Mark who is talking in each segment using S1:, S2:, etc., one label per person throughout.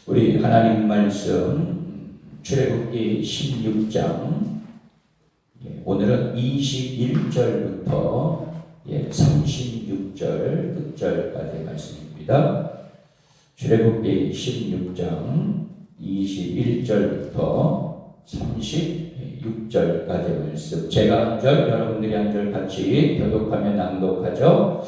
S1: 우리 하나님 말씀 출애굽기 16장 오늘은 21절부터 36절 끝절까지의 말씀입니다. 출애굽기 16장 21절부터 36절까지의 말씀, 제가 한 절 여러분들이 한 절 같이 교독하며 낭독하죠.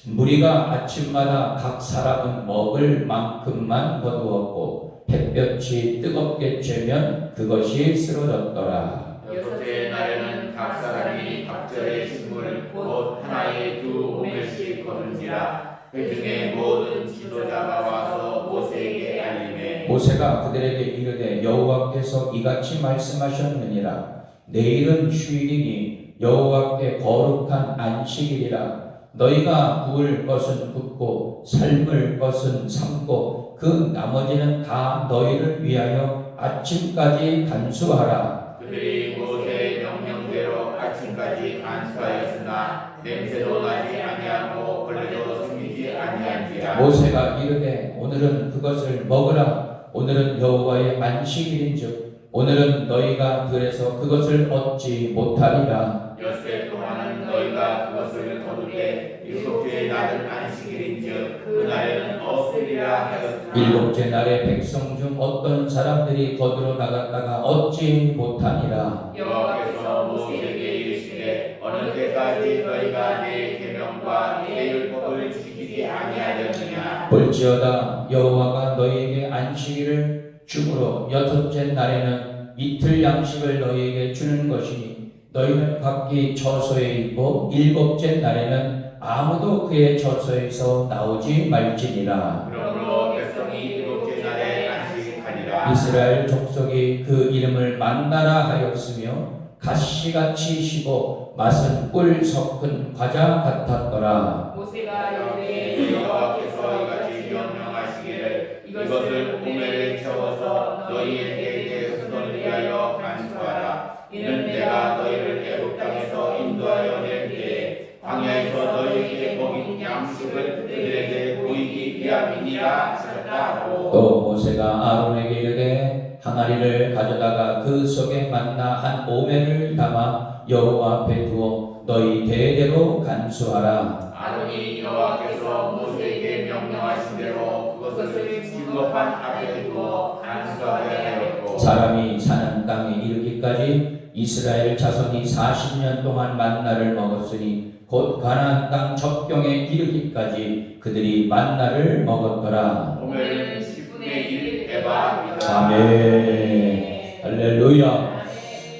S1: 무리가 아침마다 각 사람은 먹을 만큼만 거두었고 햇볕이 뜨겁게 쬐면 그것이 쓰러졌더라.
S2: 여섯째 날에는 각 사람이 각절의 식물 곧 하나에 두 오멜씩 거둔지라. 그 중에 모든 지도자가 와서 모세에게 알리매
S1: 모세가 그들에게 이르되 여호와께서 이같이 말씀하셨느니라. 내일은 휴일이니 여호와께 거룩한 안식일이라. 너희가 구울 것은 굽고 삶을 것은 삶고 그 나머지는 다 너희를 위하여 아침까지 간수하라.
S2: 그들이 모세의 명령대로 아침까지 간수하였으나 냄새도 나지 아니하고 벌레도 생기지 아니한지라.
S1: 모세가 이르되 오늘은 그것을 먹으라. 오늘은 여호와의 안식일인즉 오늘은 너희가 들에서 그것을 얻지 못하리라.
S2: 엿새 동안은 너희가 그것을 거두되 일곱째 날은 안식일인즉 그 날에는 없으리라 하였으나
S1: 일곱째 날에 백성 중 어떤 사람들이 거두러 나갔다가 얻지 못하니라.
S2: 여호와께서 모세에게 이르시되 어느 때까지 너희가 내 계명과 내 율법을 지키지 아니하였느냐.
S1: 볼지어다 여호와가 너희에게 안식일을 주므로 여섯째 날에는 이틀 양식을 너희에게 주는 것이니 너희는 각기 처소에 있고 일곱째 날에는 아무도 그의 처소에서 나오지 말지니라.
S2: 그러므로 백성이 일곱째 날에 안식하니라.
S1: 이스라엘 족속이 그 이름을 만나라 하였으며 가시같이 시고 맛은 꿀 섞은 과자 같았더라.
S3: 모세가 이르되
S2: 여호와께서 이같이 명령하시기를 이것을 오멜에 채워서 너희에게 후손을 위하여 간수하라. 이는 내가 너희를 애굽 땅에서 인도하여 낼 때에 광야에서 너희에게 먹인 양식을 그들에게 보이기 위함이니라 하셨다고.
S1: 또 모세가 아론에게 이르되 항아리를 가져다가 그 속에 만나 한 오멜을 담아 여호와 앞에 두어 너희 대대로 간수하라.
S2: 아론이 여호와께서 모세에게 명령하신 대로 그것을 진급한 앞에 두어 간수하게 하였고
S1: 사람이 사는 땅에 이르기까지 이스라엘 자손이 40년 동안 만나를 먹었으니 곧 가나안 땅 접경에 이르기까지 그들이 만나를 먹었더라.
S2: 오멜은 10분의 1 에바입니다.
S1: 아멘. 할렐루야.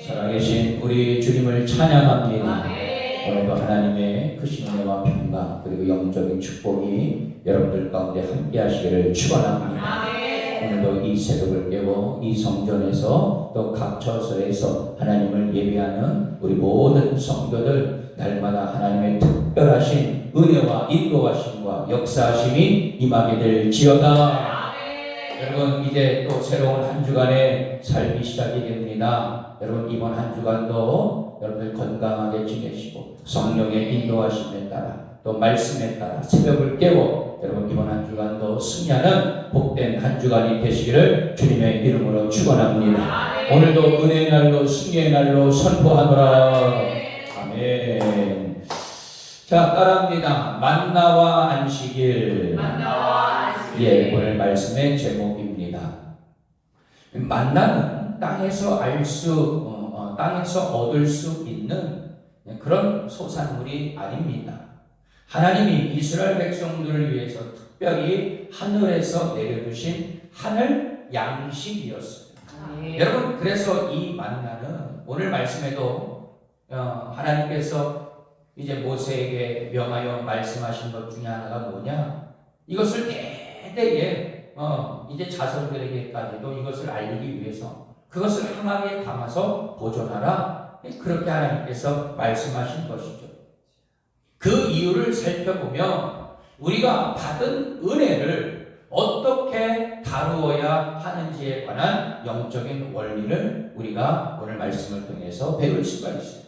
S1: 살아계신 우리 주님을 찬양합니다. 오늘도 하나님의 크신 은혜와 평강 그리고 영적인 축복이 여러분들 가운데 함께 하시기를 축원합니다. 오늘도 이 새벽을 깨고 이 성전에서 또 각 처소에서 하나님을 예배하는 우리 모든 성도들 날마다 하나님의 특별하신 은혜와 인도하심과 역사하심이 임하게 될지어다. 여러분 이제 또 새로운 한 주간의 삶이 시작이 됩니다. 여러분 이번 한 주간도 여러분들 건강하게 지내시고 성령의 인도하심에 따라 또 말씀에 따라 새벽을 깨고 여러분 이번 한 주간도 승리하는 복된 한 주간이 되시기를 주님의 이름으로 축원합니다. 오늘도 은혜의 날로 승리의 날로 선포하노라. 아멘. 자, 따라합니다. 만나와 안식일. 예, 오늘 말씀의 제목입니다. 만나는 땅에서 땅에서 얻을 수 있는 그런 소산물이 아닙니다. 하나님이 이스라엘 백성들을 위해서 특별히 하늘에서 내려주신 하늘 양식이었습니다. 여러분 그래서 이 만나는 오늘 말씀에도 하나님께서 이제 모세에게 명하여 말씀하신 것 중에 하나가 뭐냐? 이것을 대대에 이제 자손들에게까지도 이것을 알리기 위해서 그것을 항아리에 담아서 보존하라. 그렇게 하나님께서 말씀하신 것이죠. 그 이유를 살펴보면 우리가 받은 은혜를 어떻게 다루어야 하는지에 관한 영적인 원리를 우리가 오늘 말씀을 통해서 배울 수가 있어요.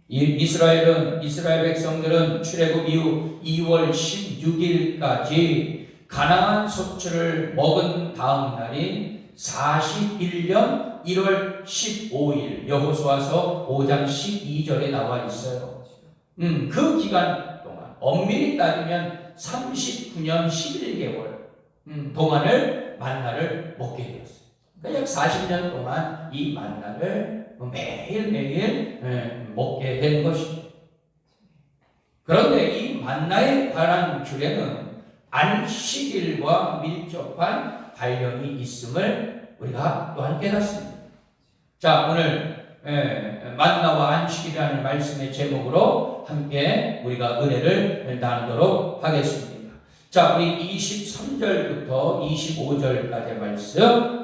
S1: 이스라엘 백성들은 출애굽 이후 2월 16일까지 가나안 소출을 먹은 다음 날인 41년 1월 15일 여호수아서 5장 12절에 나와 있어요. 그 기간 동안 엄밀히 따지면 39년 11개월 동안을 만나를 먹게 되었어요. 그러니까 약 40년 동안 이 만나를 매일매일 먹게 된 것입니다. 그런데 이 만나에 관한 규례는 안식일과 밀접한 관련이 있음을 우리가 또한 깨닫습니다. 자, 오늘 만나와 안식이라는 말씀의 제목으로 함께 우리가 은혜를 나누도록 하겠습니다. 자, 우리 23절부터 25절까지의 말씀,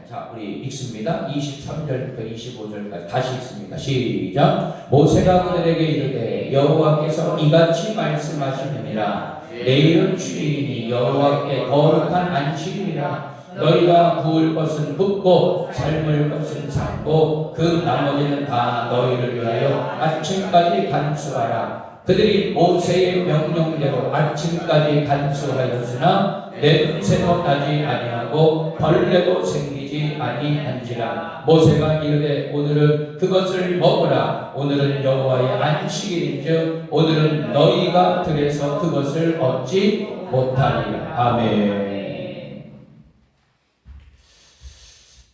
S1: 자, 우리 읽습니다. 23절부터 25절까지 다시 읽습니다. 시작. 모세가 그들에게 이르되 여호와께서 이같이 말씀하시느니라. 내일은 주일이니 여호와께 거룩한 안식일이라. 너희가 구울 것은 붓고 삶을 것은 삶고 그 나머지는 다 너희를 위하여 아침까지 간수하라. 그들이 모세의 명령대로 아침까지 간수하였으나 냄새도 나지 아니하고 벌레도 생기지 아니한지라. 모세가 이르되 오늘은 그것을 먹으라. 오늘은 여호와의 안식일인즉 오늘은 너희가 들에서 그것을 얻지 못하리라. 아멘.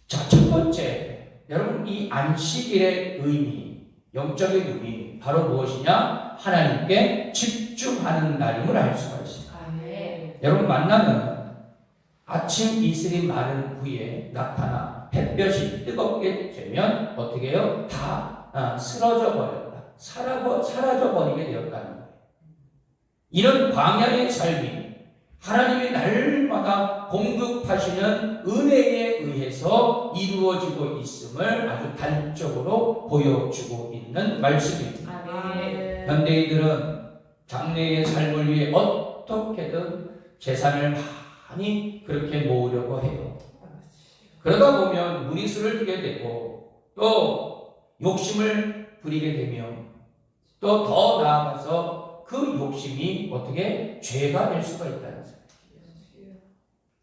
S1: 자, 첫 번째, 여러분 이 안식일의 의미, 영적인 의미 바로 무엇이냐? 하나님께 집중하는 날임을 알 수가 있습니다. 여러분 만나는 아침 이슬이 마른 후에 나타나 햇볕이 뜨겁게 되면 어떻게 해요? 다 쓰러져 버렸다. 사라져 버리게 되었다는 거예요. 이런 광야의 삶이 하나님이 날마다 공급하시는 은혜에 의해서 이루어지고 있음을 아주 단적으로 보여주고 있는 말씀입니다. 현대인들은 장래의 삶을 위해 어떻게든 재산을 많이 그렇게 모으려고 해요. 그러다 보면 무리수를 두게 되고 또 욕심을 부리게 되며 또 더 나아가서 그 욕심이 어떻게 죄가 될 수가 있다는 거예요.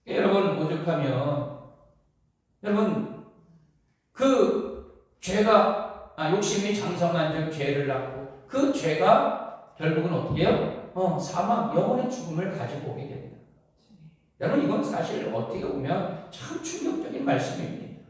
S1: 여러분 오죽하면 여러분 그 죄가 욕심이 장성한 즉 죄를 낳고 그 죄가 결국은 어떻게 해요? 사망, 영혼의 죽음을 가지고 오게 됩니다. 여러분 이건 사실 어떻게 보면 참 충격적인 말씀입니다.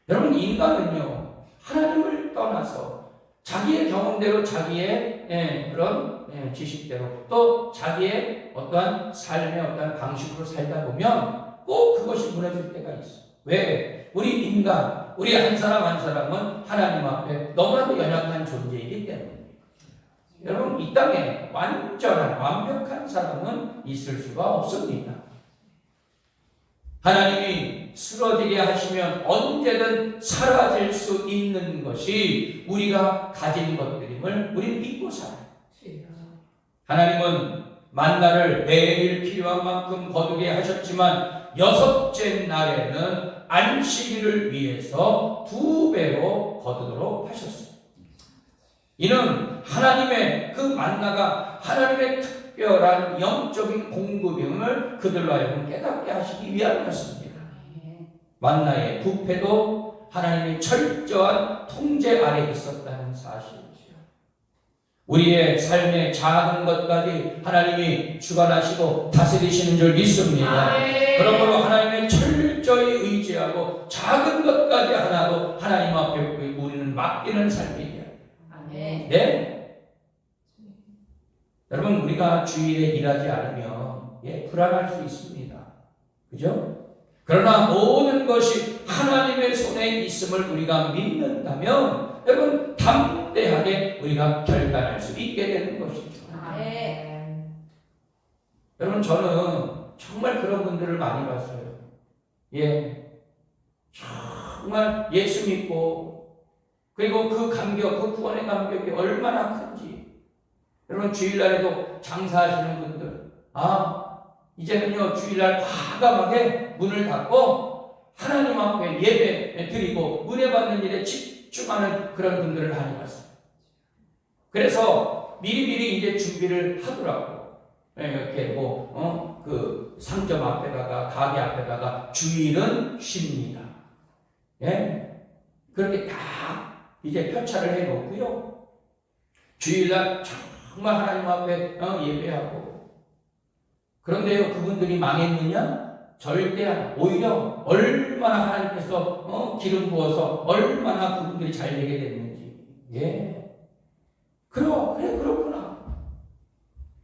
S1: 여러분 인간은요 하나님을 떠나서 자기의 경험대로 자기의 그런 지식대로 또 자기의 어떠한 삶의 어떠한 방식으로 살다 보면 꼭 그것이 무너질 때가 있어. 왜? 우리 인간, 우리 한 사람 한 사람은 하나님 앞에 너무나도 연약한 존재이기 때문에 여러분 이 땅에 완전한 완벽한 사람은 있을 수가 없습니다. 하나님이 쓰러지게 하시면 언제든 사라질 수 있는 것이 우리가 가진 것들임을 우리 믿고 살아요. 하나님은 만나를 매일 필요한 만큼 거두게 하셨지만 6째 날에는 안식일을 위해서 2배로 거두도록 하셨어요. 이는 하나님의 그 만나가 하나님의 특별한 영적인 공급임을 그들로 하여금 깨닫게 하시기 위함이었습니다. 만나의 부패도 하나님의 철저한 통제 아래 있었다는 사실이죠. 우리의 삶의 작은 것까지 하나님이 주관하시고 다스리시는 줄 믿습니다. 그러므로 하나님의 철저히 의지하고 작은 것까지 하나도 하나님 앞에 우리는 맡기는 삶이에요. 네? 여러분 우리가 주일에 일하지 않으면 불안할 수 있습니다. 그죠? 그러나 모든 것이 하나님의 손에 있음을 우리가 믿는다면 여러분 담대하게 우리가 결단할 수 있게 되는 것이죠. 여러분 저는 정말 그런 분들을 많이 봤어요. 정말 예수 믿고 그리고 그 감격, 그 구원의 감격이 얼마나 큰지. 여러분 주일날에도 장사하시는 분들 이제는요 주일날 과감하게 문을 닫고 하나님 앞에 예배 드리고 은혜 받는 일에 집중하는 그런 분들을 많이 봤어요. 그래서 미리미리 이제 준비를 하더라고요. 이렇게 그 상점 앞에다가 가게 앞에다가 주일은 쉽니다. 예? 그렇게 다 이제 표차를 해놓고요. 주일날 정말 하나님 앞에 예배하고. 그런데요, 그분들이 망했느냐? 절대 안. 오히려 얼마나 하나님께서 기름 부어서 얼마나 그분들이 잘 되게 됐는지. 예. 그렇구나.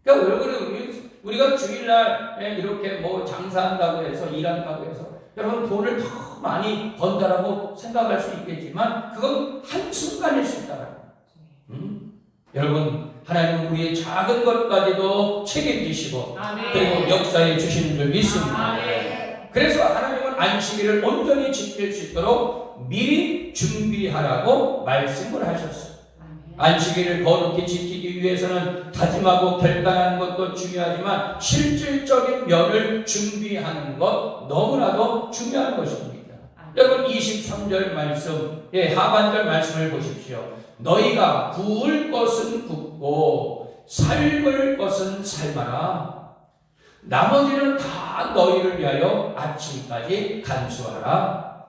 S1: 그러니까 왜 그래요? 우리가 주일날 이렇게 뭐 장사한다고 해서 일한다고 해서 여러분 돈을 더 많이 번다라고 생각할 수 있겠지만 그건 한순간일 수 있다. 여러분, 하나님은 우리의 작은 것까지도 책임지시고 그리고 역사해 주시는 줄 믿습니다. 그래서 하나님은 안식일을 온전히 지킬 수 있도록 미리 준비하라고 말씀을 하셨어요. 안식일을 거룩히 지키기 위해서는 다짐하고 결단하는 것도 중요하지만 실질적인 면을 준비하는 것 너무나도 중요한 것입니다. 여러분 23절 말씀, 하반절 말씀을 보십시오. 너희가 구울 것은 굽고 삶을 것은 삶아라. 나머지는 다 너희를 위하여 아침까지 간수하라.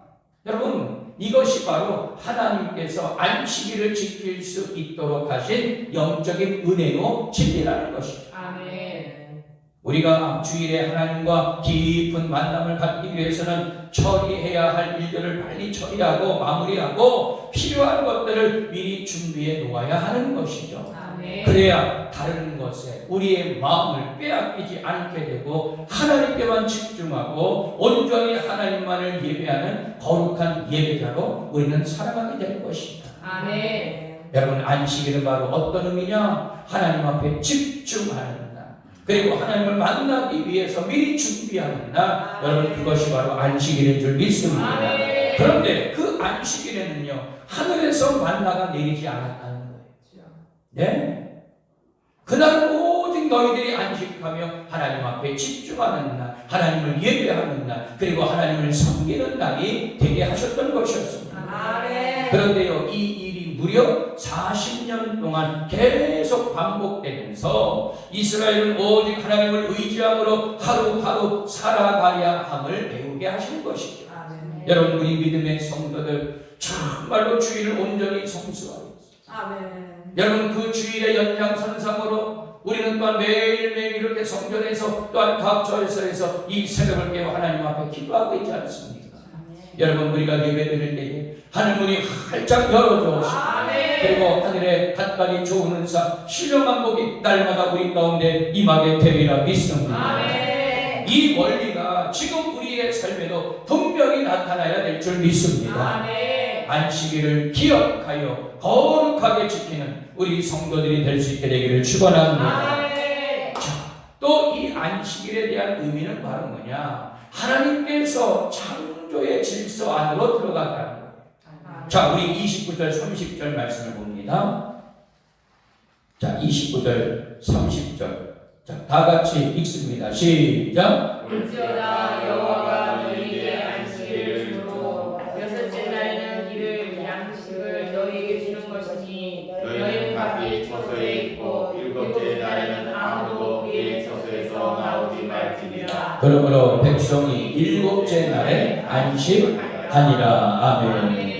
S1: 여러분, 이것이 바로 하나님께서 안식일을 지킬 수 있도록 하신 영적인 은혜요 진리라는 것입니다.
S3: 아멘.
S1: 우리가 주일에 하나님과 깊은 만남을 갖기 위해서는 처리해야 할 일들을 빨리 처리하고 마무리하고 필요한 것들을 미리 준비해 놓아야 하는 것이죠.
S3: 아멘.
S1: 그래야 다른 것에 우리의 마음을 빼앗기지 않게 되고 하나님께만 집중하고 온전히 하나님만을 예배하는 거룩한 예배자로 우리는 살아가게 될 것입니다.
S3: 아멘.
S1: 여러분, 안식일은 바로 어떤 의미냐? 하나님 앞에 집중하는 날, 그리고 하나님을 만나기 위해서 미리 준비하는 날. 여러분, 그것이 바로 안식일인 줄 믿습니다.
S3: 아멘.
S1: 그런데 그 안식일에는요, 하늘에서 만나가 내리지 않았다는 거예요. 네? 그날은 오직 너희들이 안식하며 하나님 앞에 집중하는 날, 하나님을 예배하는 날, 그리고 하나님을 섬기는 날이 되게 하셨던 것이었습니다.
S3: 아멘.
S1: 그런데요, 이 일이 무려 40년 동안 계속 반복되면서 이스라엘은 오직 하나님을 의지함으로 하루하루 살아가야 함을 배우게 하신 것이죠.
S3: 아멘.
S1: 여러분, 우리 믿음의 성도들 정말로 주일을 온전히 성수하여
S3: 아멘.
S1: 여러분, 그 주일의 연장선상으로 우리는 또한 매일매일 이렇게 성전에서 또한 각 절에서 이 새벽을 깨워 하나님 앞에 기도하고 있지 않습니까? 여러분, 우리가 예배드릴 때에 하늘문이 활짝 열어주시고 그리고 하늘에 간간히 좋은 은사 신령한 복이 날마다 우리 가운데 임하게 되리라 믿습니다. 이 원리가 지금 우리의 삶에도 분명히 나타나야 될 줄 믿습니다. 안식일을 기억하여 거룩하게 지키는 우리 성도들이 될 수 있게 되기를 축원합니다. 또 이 안식일에 대한 의미는 바로 뭐냐? 하나님께서 창조의 질서 안으로 들어갔다는 거예요. 자, 우리 29절 30절 말씀을 봅니다. 자, 29절 30절. 자, 다 같이 읽습니다. 시작.
S3: 올지어다 여호와가 너희에게 안식일을 주므로 여섯째 날에는 이를 양식을 너희에게 주는 것이니 너희는 각기 처소에 있고 일곱째 날에는 아무도 그의 처소에서 나오지 말지니라.
S1: 그러므로 백성이 일곱째 날에 안식하니라. 아멘.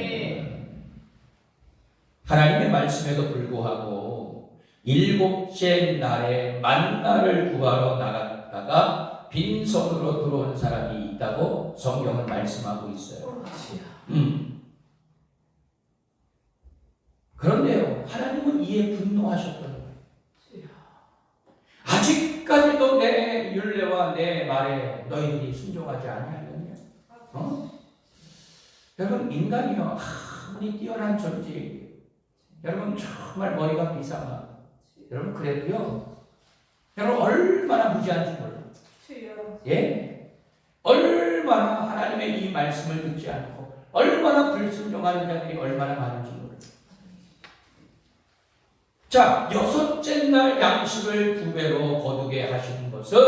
S1: 하나님의 말씀에도 불구하고 일곱째 날에 만나를 구하러 나갔다가 빈손으로 들어온 사람이 있다고 성경은 말씀하고 있어요. 그런데요, 하나님은 이에 분노하셨던 거예요. 아직까지도 내 율례와 내 말에 너희들이 순종하지 아니하느냐? 여러분, 인간이요 아무리 뛰어난 존재, 여러분 정말 머리가 비상하고, 여러분 그래도요, 여러분 얼마나 무지한지 몰라요. 예? 얼마나 하나님의 이 말씀을 듣지 않고 얼마나 불순종하는 자들이 얼마나 많은지 몰라요. 자, 여섯째 날 양식을 2배로 거두게 하시는 것은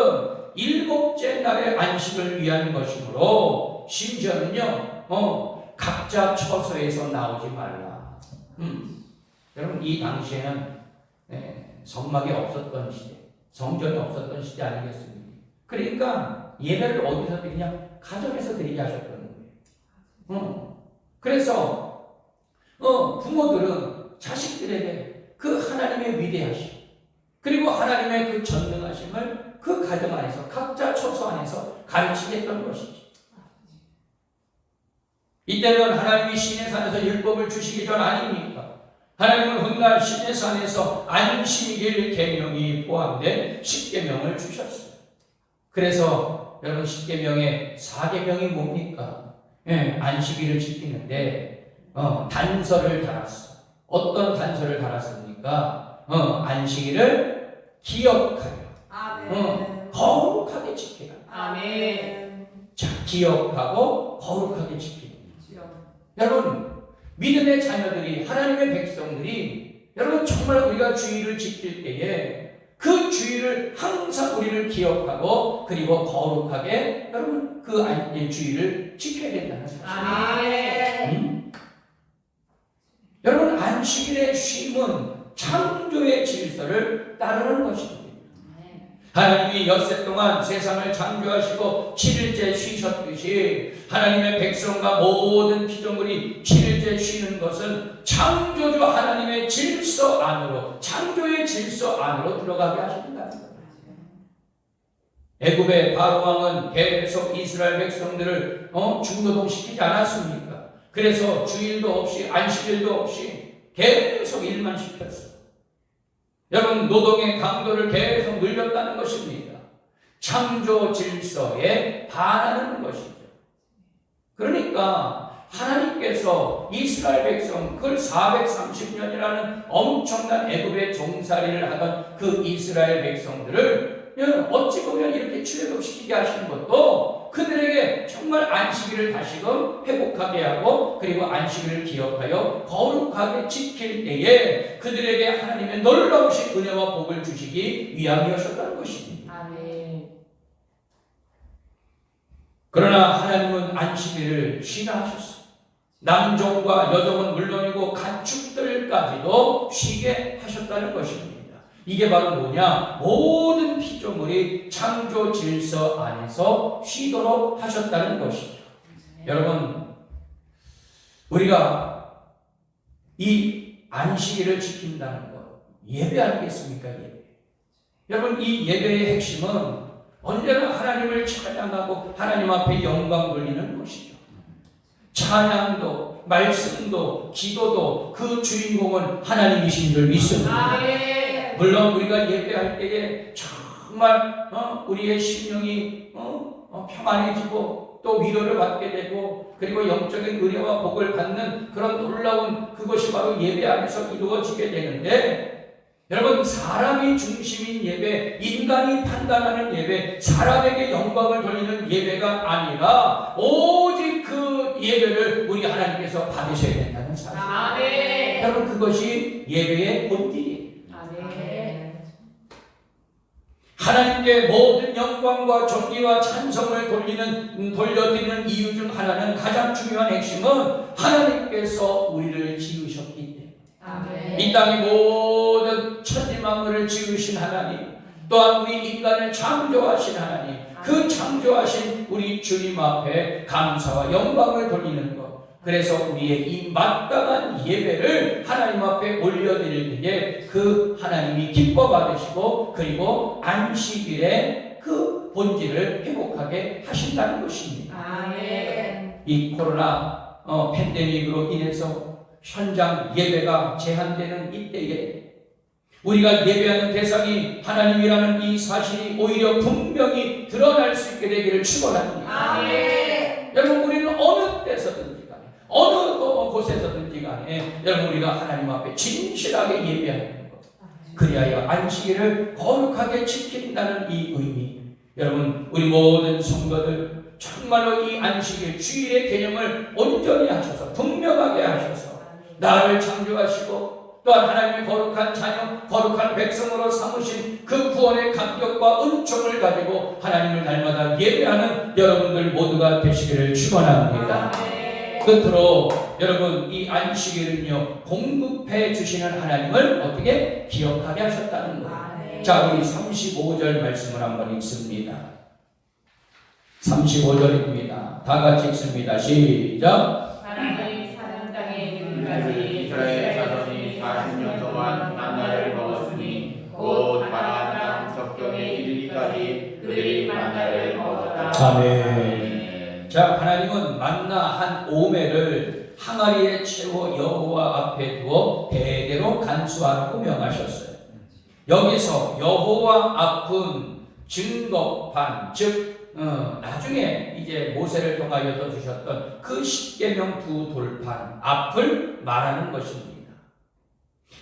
S1: 일곱째 날의 안식을 위한 것이므로 심지어는요, 각자 처소에서 나오지 말라. 여러분, 이 당시에는 성막이 없었던 시대, 성전이 없었던 시대 아니겠습니까? 그러니까 예배를 어디서 드리냐? 가정에서 드리게 하셨다는 거예요. 그래서 부모들은 자식들에게 그 하나님의 위대하심 그리고 하나님의 그 전능하심을 그 가정 안에서 각자 처소 안에서 가르치겠다는 것이죠. 이때는 하나님이 시내산에서 율법을 주시기 전 아닙니까? 하나님은 훗날 시내산에서 안식일 계명이 포함된 십계명을 주셨어요. 그래서 여러분 십계명의 4계명이 뭡니까? 안식일을 지키는데 단서를 달았어. 어떤 단서를 달았습니까? 안식일을 기억하여 거룩하게 지키라.
S3: 아멘.
S1: 자, 기억하고 거룩하게 지키라. 여러분, 믿음의 자녀들이, 하나님의 백성들이, 여러분 정말 우리가 주의를 지킬 때에 그 주의를 항상 우리를 기억하고 그리고 거룩하게 여러분 그 주의를 지켜야 된다는 사실.
S3: 아멘.
S1: 여러분 안식일의 쉼은 창조의 질서를 따르는 것입니다. 하나님이 엿새 동안 세상을 창조하시고 7일째 쉬셨듯이 하나님의 백성과 모든 피조물이 7일째 쉬는 것은 창조주 하나님의 질서 안으로, 창조의 질서 안으로 들어가게 하신다는 거예요. 애굽의 바로 왕은 계속 이스라엘 백성들을 중노동시키지 않았습니까? 그래서 주일도 없이 안식일도 없이 계속 일만 시켰어요. 여러분 노동의 강도를 계속 늘렸다는 것입니다. 창조 질서에 반하는 것이죠. 그러니까 하나님께서 이스라엘 백성 그걸 430년이라는 엄청난 애굽의 종살이를 하던 그 이스라엘 백성들을 어찌 보면 이렇게 출애굽시키게 하시는 것도 그들에게 정말 안식일을 다시금 회복하게 하고 그리고 안식일을 기억하여 거룩하게 지킬 때에 그들에게 하나님의 놀라우신 은혜와 복을 주시기 위함이었다는 것입니다.
S3: 아멘.
S1: 그러나 하나님은 안식일을 쉬라 하셨어요. 남종과 여종은 물론이고 가축들까지도 쉬게 하셨다는 것입니다. 이게 바로 뭐냐? 모든 피조물이 창조 질서 안에서 쉬도록 하셨다는 것이죠. 여러분, 우리가 이 안식일을 지킨다는 것, 예배 아니겠습니까? 예배. 여러분, 이 예배의 핵심은 언제나 하나님을 찬양하고 하나님 앞에 영광 돌리는 것이죠. 찬양도, 말씀도, 기도도 그 주인공은 하나님이신 줄 믿습니다. 물론 우리가 예배할 때에 정말 우리의 심령이 평안해지고 또 위로를 받게 되고 그리고 영적인 은혜와 복을 받는 그런 놀라운 그것이 바로 예배 안에서 이루어지게 되는데 여러분 사람이 중심인 예배, 인간이 판단하는 예배, 사람에게 영광을 돌리는 예배가 아니라 오직 그 예배를 우리 하나님께서 받으셔야 된다는 사실.
S3: 아멘.
S1: 여러분 그것이 예배의 본질이에요. 하나님께 모든 영광과 존귀와 찬송을 돌려드리는 이유 중 하나는 가장 중요한 핵심은 하나님께서 우리를 지으셨기 때문에
S3: 아멘.
S1: 이 땅의 모든 천지 만물을 지으신 하나님 또한 우리 인간을 창조하신 하나님 그 창조하신 우리 주님 앞에 감사와 영광을 돌리는 것 그래서 우리의 이 마땅한 예배를 하나님 앞에 올려드릴 때에 그 하나님이 기뻐 받으시고 그리고 안식일에 그 본질을 회복하게 하신다는 것입니다.
S3: 아멘.
S1: 이 코로나 팬데믹으로 인해서 현장 예배가 제한되는 이때에 우리가 예배하는 대상이 하나님이라는 이 사실이 오히려 분명히 드러날 수 있게 되기를 축원합니다.
S3: 아멘.
S1: 여러분 우리는 어느 때서든지 간에 어느 곳에서든지 간에 여러분 우리가 하나님 앞에 진실하게 예배하는 것 그리하여 안식일을 거룩하게 지킨다는 이 의미 여러분 우리 모든 성도들 정말로 이 안식일 주일의 개념을 온전히 하셔서 분명하게 하셔서 나를 창조하시고 또한 하나님의 거룩한 자녀, 거룩한 백성으로 삼으신 그 구원의 감격과 은총을 가지고 하나님을 날마다 예배하는 여러분들 모두가 되시기를 축원합니다. 끝으로 여러분 이 안식일은요 공급해 주시는 하나님을 어떻게 기억하게 하셨다는 거예요. 자 우리 35절 말씀을 한번 읽습니다. 35절입니다. 다 같이 읽습니다. 시작.
S3: 하나님이 사는 땅에
S2: 이르기까지
S3: 이르기까지
S2: 이스라엘 자손이 40년 동안 만나를 먹었으니 곧 가나안 땅 적경에 이르기까지 그들이 만나를 먹었다.
S1: 아멘. 자, 하나님은 만나 한 오매를 항아리에 채워 여호와 앞에 두어 대대로 간수하라고 명하셨어요. 여기서 여호와 앞은 증거판, 즉 나중에 이제 모세를 통하여서 주셨던 그 십계명 두 돌판 앞을 말하는 것입니다.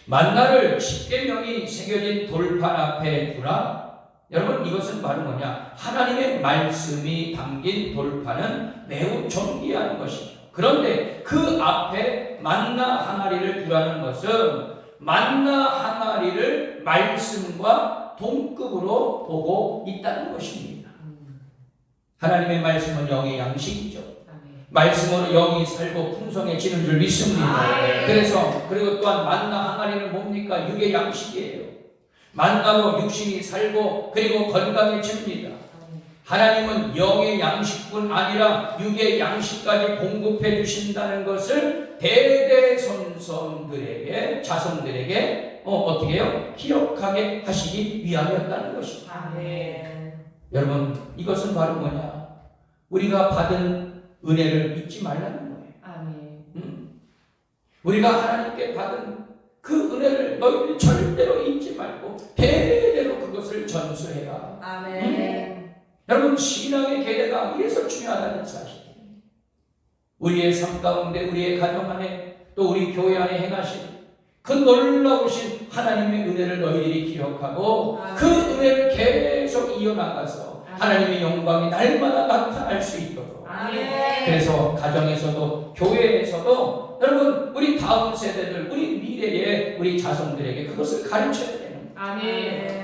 S1: 만나를 십계명이 새겨진 돌판 앞에 두라. 여러분, 이것은 바로 뭐냐? 하나님의 말씀이 담긴 돌판은 매우 존귀한 것이죠. 그런데 그 앞에 만나 항아리를 두라는 것은 만나 항아리를 말씀과 동급으로 보고 있다는 것입니다. 하나님의 말씀은 영의 양식이죠. 말씀으로 영이 살고 풍성해지는 줄 믿습니다. 그래서 그리고 또한 만나 항아리는 뭡니까? 육의 양식이에요. 만나로 육신이 살고 그리고 건강해집니다. 하나님은 영의 양식뿐 아니라 육의 양식까지 공급해 주신다는 것을 대대손손들에게 자손들에게 어떻게 해요? 기억하게 하시기 위함이었다는 것입니다. 여러분, 이것은 바로 뭐냐? 우리가 받은 은혜를 잊지 말라는 거예요. 우리가 하나님께 받은 그 은혜를 너희들이 절대로 잊지 말고 대대로 그것을 전수해라. 여러분, 신앙의 계대가 이래서 중요하다는 사실. 우리의 삶 가운데, 우리의 가정 안에, 또 우리 교회 안에 행하신 그 놀라우신 하나님의 은혜를 너희들이 기억하고 그 은혜를 계속 이어나가서 하나님의 영광이 날마다 나타날 수 있도록. 그래서 가정에서도 교회에서도 여러분, 우리 다음 세대들, 우리 미래의 우리 자손들에게 그것을 가르쳐야 되는 거예요.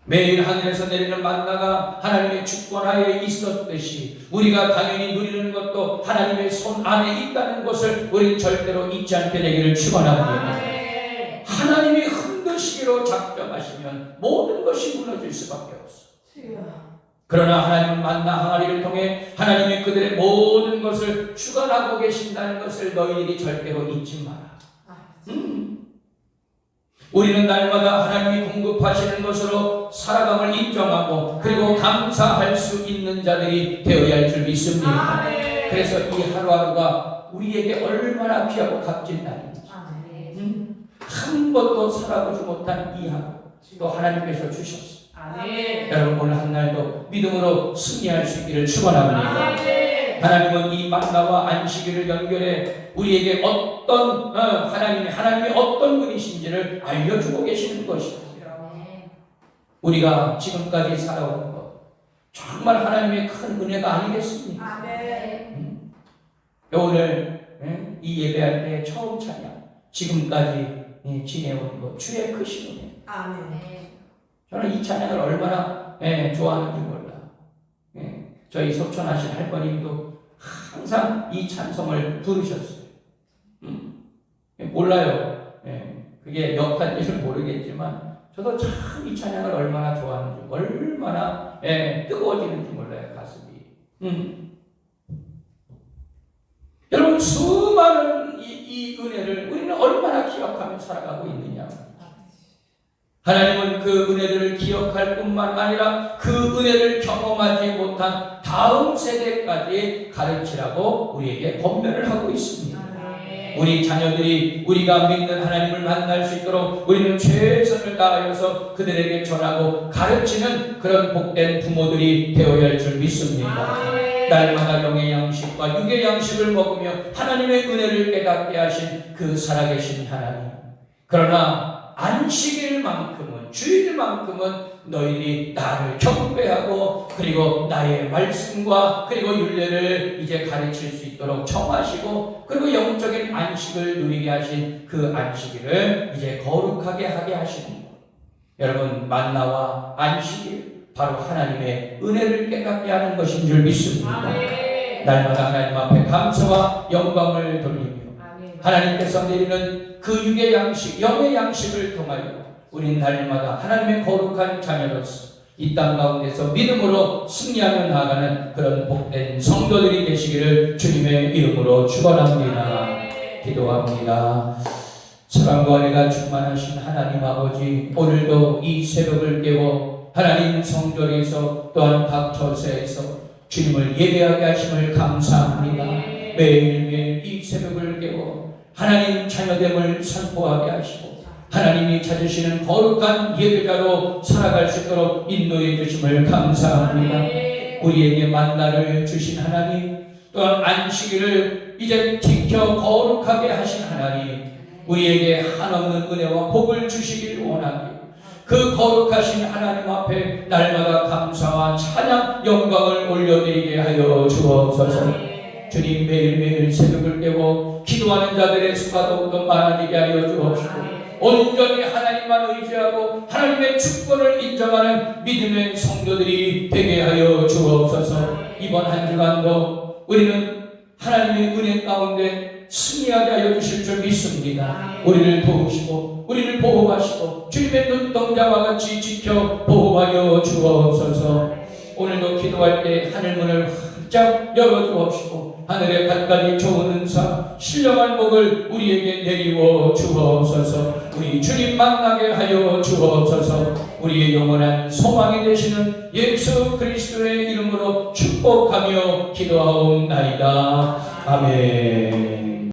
S1: 매일 하늘에서 내리는 만나가 하나님의 주권하에 있었듯이 우리가 당연히 누리는 것도 하나님의 손 안에 있다는 것을 우리는 절대로 잊지 않게 되기를 축원합니다. 하나님이 흔드시기로 작정하시면 모든 것이 무너질 수밖에 없어. 그러나 하나님은 만나 항아리를 통해 하나님이 그들의 모든 것을 주관하고 계신다는 것을 너희들이 절대로 잊지 마라. 우리는 날마다 하나님이 공급하시는 것으로 살아감을 인정하고 그리고 감사할 수 있는 자들이 되어야 할 줄 믿습니다. 그래서 이 하루하루가 우리에게 얼마나 귀하고 값진 날인지 한 번도 살아보지 못한 이 하루 또 하나님께서 주셨어. 여러분, 오늘 한 날도 믿음으로 승리할 수 있기를 축원합니다. 하나님은 이 만나와 안식일을 연결해 우리에게 어떤 하나님이 어떤 분이신지를 알려주고 계시는 것이죠. 우리가 지금까지 살아온 것 정말 하나님의 큰 은혜가 아니겠습니까? 오늘 이 예배할 때 처음 찬양 지금까지 지내온 것 주의 크신 은혜. 저는 이 찬양을 얼마나 좋아하는지 몰라. 저희 소천하신 할머님도 항상 이 찬송을 부르셨어요. 몰라요. 그게 역할인지는 모르겠지만 저도 참 이 찬양을 얼마나 좋아하는지, 얼마나 뜨거워지는지 몰라요, 가슴이. 여러분, 수많은 이 은혜를 우리는 얼마나 기억하며 살아가고 있느냐. 하나님은 그 은혜들을 기억할 뿐만 아니라 그 은혜를 경험하지 못한 다음 세대까지 가르치라고 우리에게 권면을 하고 있습니다. 우리 자녀들이 우리가 믿는 하나님을 만날 수 있도록 우리는 최선을 다하여서 그들에게 전하고 가르치는 그런 복된 부모들이 되어야 할 줄 믿습니다. 날마다 영의 양식과 육의 양식을 먹으며 하나님의 은혜를 깨닫게 하신 그 살아계신 하나님. 그러나 안식일만큼은, 주일만큼은 너희들이 나를 경배하고 그리고 나의 말씀과 그리고 율례를 이제 가르칠 수 있도록 정하시고 그리고 영적인 안식을 누리게 하신 그 안식일을 이제 거룩하게 하게 하시는 것. 여러분, 만나와 안식일 바로 하나님의 은혜를 깨닫게 하는 것인 줄 믿습니다. 날마다 하나님 앞에 감사와 영광을 돌리며 하나님께서 내리는 그 육의 양식, 영의 양식을 통하여 우리 날마다 하나님의 거룩한 자녀로서 이 땅 가운데서 믿음으로 승리하며 나아가는 그런 복된 성도들이 되시기를 주님의 이름으로 축원합니다. 기도합니다. 사랑과 은혜가 충만하신 하나님 아버지, 오늘도 이 새벽을 깨워 하나님 성전에서 또한 각 처소에서 주님을 예배하게 하심을 감사합니다. 매일매일 이 새벽을 깨워 하나님 자녀됨을 선포하게 하시고 하나님이 찾으시는 거룩한 예배자로 살아갈 수 있도록 인도해 주심을 감사합니다. 우리에게 만나를 주신 하나님, 또한 안식일을 이제 지켜 거룩하게 하신 하나님, 우리에게 한없는 은혜와 복을 주시길 원합니다. 그 거룩하신 하나님 앞에 날마다 감사와 찬양, 영광을 올려드리게 하여 주옵소서. 주님, 매일매일 새벽을 깨워 기도하는 자들의 수가 더욱더 많아지게 하여 주옵시고 온전히 하나님만 의지하고 하나님의 축복을 인정하는 믿음의 성도들이 되게 하여 주옵소서. 이번 한 주간도 우리는 하나님의 은혜 가운데 승리하게 하여 주실 줄 믿습니다. 우리를 도우시고 우리를 보호하시고 주님의 눈동자와 같이 지켜 보호하여 주옵소서. 오늘도 기도할 때 하늘문을 활짝 열어주옵시고 하늘의 갖가지 좋은 은사 신령한 복을 우리에게 내리워 주옵소서. 우리 주님 만나게 하여 주옵소서. 우리의 영원한 소망이 되시는 예수 그리스도의 이름으로 축복하며 기도하옵나이다. 아멘.